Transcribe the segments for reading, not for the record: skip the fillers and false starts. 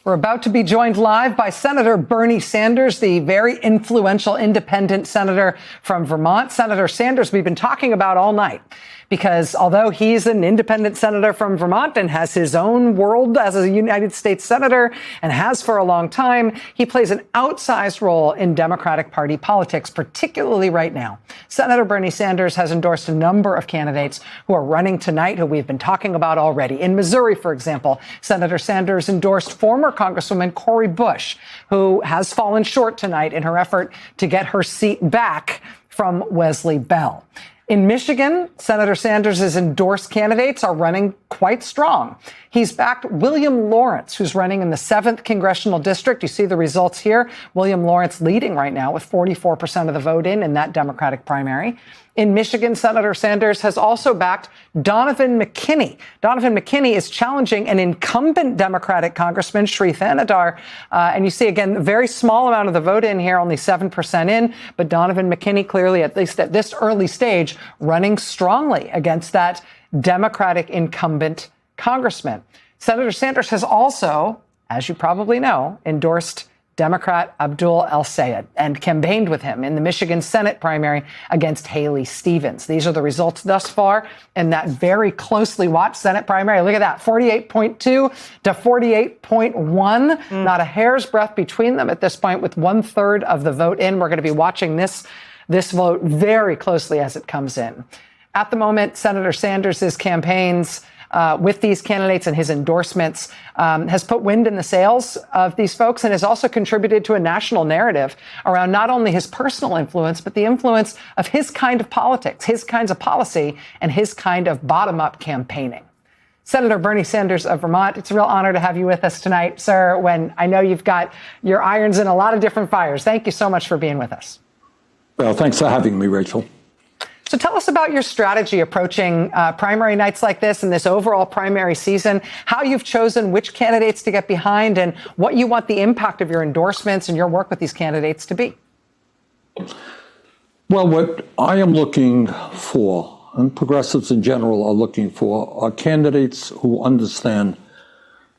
We're about to be joined live by Senator Bernie Sanders, the very influential independent senator from Vermont. Senator Sanders, we've been talking about all night because although he's an independent senator from Vermont and has his own world as a United States senator and has for a long time, he plays an outsized role in Democratic Party politics, particularly right now. Senator Bernie Sanders has endorsed a number of candidates who are running tonight, who we've been talking about already. In Missouri, for example, Senator Sanders endorsed former Congresswoman Cori Bush, who has fallen short tonight in her effort to get her seat back from Wesley Bell. In Michigan, Senator Sanders' endorsed candidates are running quite strong. He's backed William Lawrence, who's running in the 7th Congressional District. You see the results here. William Lawrence leading right now with 44% of the vote in that Democratic primary. In Michigan, Senator Sanders has also backed Donovan McKinney. Donovan McKinney is challenging an incumbent Democratic Congressman, Sri Thanadar. And you see, again, a very small amount of the vote in here, only 7% in. But Donovan McKinney clearly, at least at this early stage, running strongly against that Democratic incumbent congressman. Senator Sanders has also, as you probably know, endorsed Democrat Abdul El-Sayed and campaigned with him in the Michigan Senate primary against Haley Stevens. These are the results thus far in that very closely watched Senate primary. Look at that, 48.2 to 48.1. Not a hair's breadth between them at this point, with 1/3 of the vote in. We're going to be watching this vote very closely as it comes in. At the moment, Senator Sanders' campaigns with these candidates and his endorsements has put wind in the sails of these folks and has also contributed to a national narrative around not only his personal influence, but the influence of his kind of politics, his kinds of policy, and his kind of bottom-up campaigning. Senator Bernie Sanders of Vermont, it's a real honor to have you with us tonight, sir, when I know you've got your irons in a lot of different fires. Thank you so much for being with us. Well, thanks for having me, Rachel. So tell us about your strategy approaching primary nights like this and this overall primary season, how you've chosen which candidates to get behind and what you want the impact of your endorsements and your work with these candidates to be. Well, what I am looking for, and progressives in general are looking for, are candidates who understand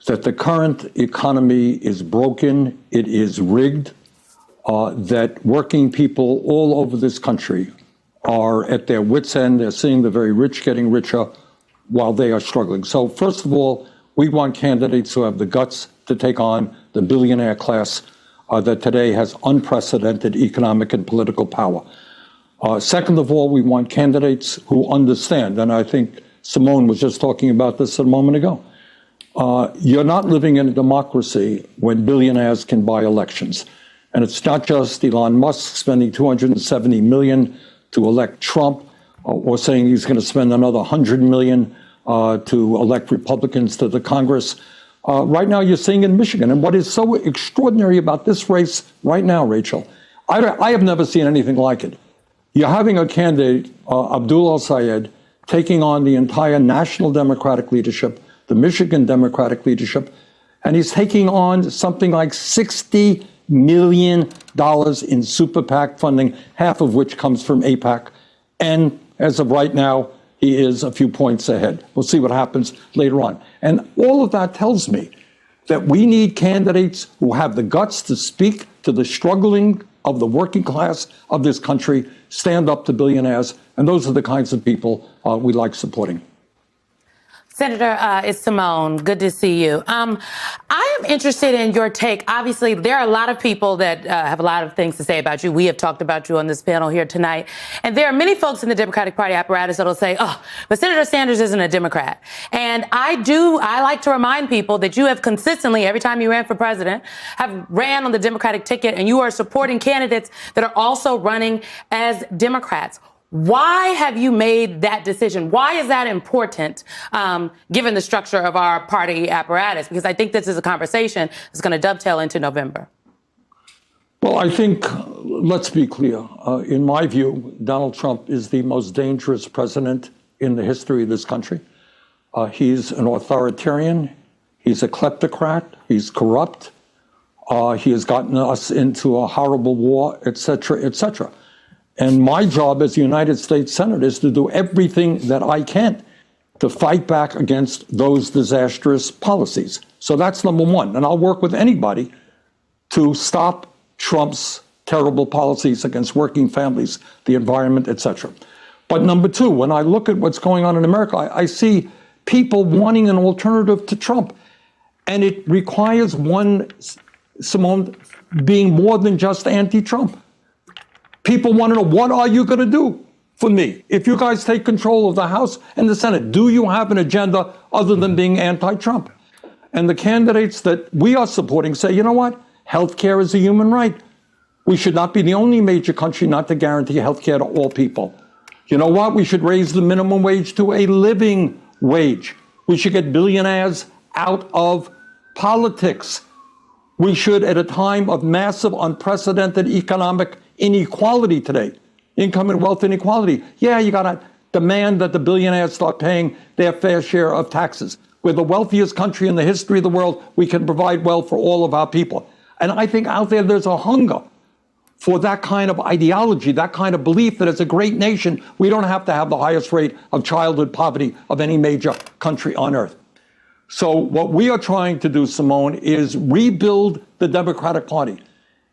that the current economy is broken, it is rigged, that working people all over this country are at their wits' end. They're seeing the very rich getting richer while they are struggling. So first of all, we want candidates who have the guts to take on the billionaire class that today has unprecedented economic and political power. Second of all, we want candidates who understand, and I think Simone was just talking about this a moment ago. You're not living in a democracy when billionaires can buy elections. And it's not just Elon Musk spending $270 million to elect Trump, or saying he's going to spend another $100 million to elect Republicans to the Congress. Right now, you're seeing in Michigan. And what is so extraordinary about this race right now, Rachel, I have never seen anything like it. You're having a candidate, Abdul El-Sayed, taking on the entire national Democratic leadership, the Michigan Democratic leadership, and he's taking on something like $60 million in super PAC funding, half of which comes from AIPAC. And as of right now, he is a few points ahead. We'll see what happens later on. And all of that tells me that we need candidates who have the guts to speak to the struggling of the working class of this country, stand up to billionaires, and those are the kinds of people we like supporting. Senator, it's Simone. Good to see you. I am interested in your take. Obviously, there are a lot of people that have a lot of things to say about you. We have talked about you on this panel here tonight. And there are many folks in the Democratic Party apparatus that will say, oh, but Senator Sanders isn't a Democrat. And I like to remind people that you have consistently, every time you ran for president, have ran on the Democratic ticket, and you are supporting candidates that are also running as Democrats. Why have you made that decision? Why is that important, given the structure of our party apparatus? Because I think this is a conversation that's going to dovetail into November. Well, I think, let's be clear. In my view, Donald Trump is the most dangerous president in the history of this country. He's an authoritarian. He's a kleptocrat. He's corrupt. He has gotten us into a horrible war, et cetera, et cetera. And my job as a United States Senator is to do everything that I can to fight back against those disastrous policies. So that's number one. And I'll work with anybody to stop Trump's terrible policies against working families, the environment, etc. But number two, when I look at what's going on in America, I see people wanting an alternative to Trump. And it requires one, Simone, being more than just anti-Trump. People want to know, what are you going to do for me? If you guys take control of the House and the Senate, do you have an agenda other than being anti-Trump? And the candidates that we are supporting say, you know what? Healthcare is a human right. We should not be the only major country not to guarantee healthcare to all people. You know what? We should raise the minimum wage to a living wage. We should get billionaires out of politics. We should, at a time of massive, unprecedented economic inequality today, income and wealth inequality, yeah, you got to demand that the billionaires start paying their fair share of taxes. We're the wealthiest country in the history of the world. We can provide wealth for all of our people. And I think out there, there's a hunger for that kind of ideology, that kind of belief that as a great nation, we don't have to have the highest rate of childhood poverty of any major country on earth. So what we are trying to do, Simone, is rebuild the Democratic Party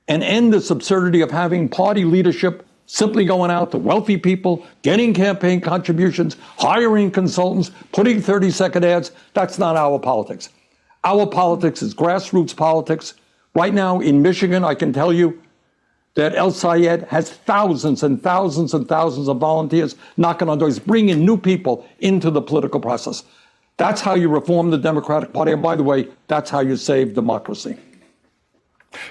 and end this absurdity of having party leadership simply going out to wealthy people, getting campaign contributions, hiring consultants, putting 30-second ads. That's not our politics. Our politics is grassroots politics. Right now in Michigan, I can tell you that El Sayed has thousands and thousands and thousands of volunteers knocking on doors, bringing new people into the political process. That's how you reform the Democratic Party. And by the way, that's how you save democracy.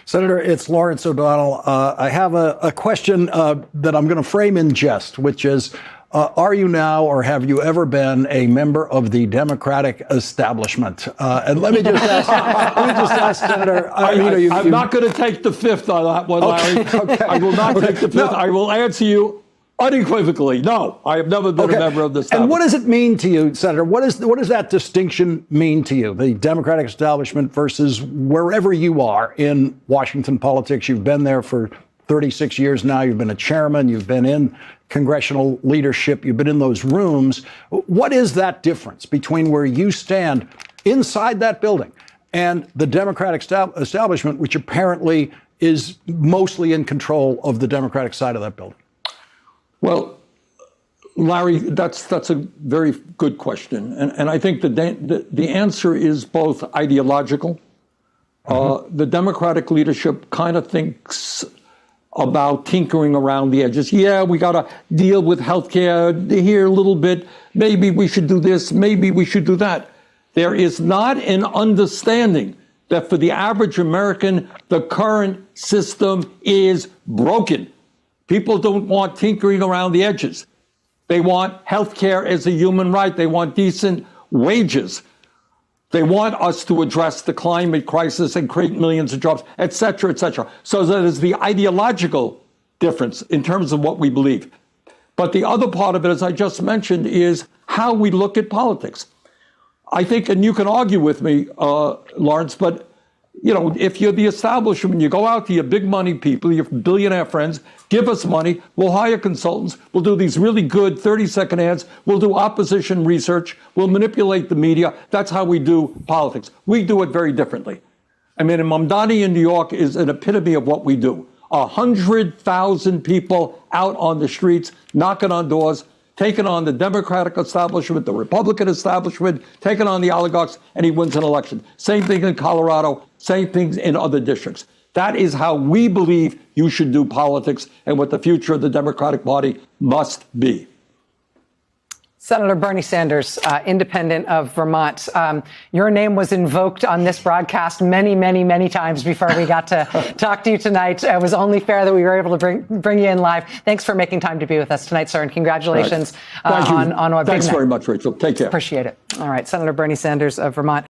Senator, it's Lawrence O'Donnell. I have a question that I'm going to frame in jest, which is, are you now or have you ever been a member of the Democratic establishment? And let me just ask, Senator. I'm not going to take the fifth on that one, Larry. Okay. I will not take the fifth. No. I will answer you unequivocally. No, I have never been a member of the establishment. And what does it mean to you, Senator? What does that distinction mean to you, the Democratic establishment versus wherever you are in Washington politics? You've been there for 36 years now. You've been a chairman. You've been in congressional leadership. You've been in those rooms. What is that difference between where you stand inside that building and the Democratic establishment, which apparently is mostly in control of the Democratic side of that building? Well, Larry, that's a very good question. And I think the answer is both ideological. The Democratic leadership kind of thinks about tinkering around the edges. Yeah, we got to deal with healthcare here a little bit. Maybe we should do this. Maybe we should do that. There is not an understanding that for the average American, the current system is broken. People don't want tinkering around the edges. They want healthcare as a human right. They want decent wages. They want us to address the climate crisis and create millions of jobs, et cetera, et cetera. So that is the ideological difference in terms of what we believe. But the other part of it, as I just mentioned, is how we look at politics. I think, and you can argue with me, Lawrence, but you know, if you're the establishment, you go out to your big money people, your billionaire friends, give us money, we'll hire consultants, we'll do these really good 30-second ads, we'll do opposition research, we'll manipulate the media. That's how we do politics. We do it very differently. I mean, Mamdani in New York is an epitome of what we do. 100,000 people out on the streets, knocking on doors, taking on the Democratic establishment, the Republican establishment, taking on the oligarchs, and he wins an election. Same thing in Colorado, same things in other districts. That is how we believe you should do politics and what the future of the Democratic Party must be. Senator Bernie Sanders, independent of Vermont. Your name was invoked on this broadcast many, many, many times before we got to talk to you tonight. It was only fair that we were able to bring you in live. Thanks for making time to be with us tonight, sir, and congratulations on a big night. Thanks very much, Rachel. Take care. Appreciate it. All right, Senator Bernie Sanders of Vermont.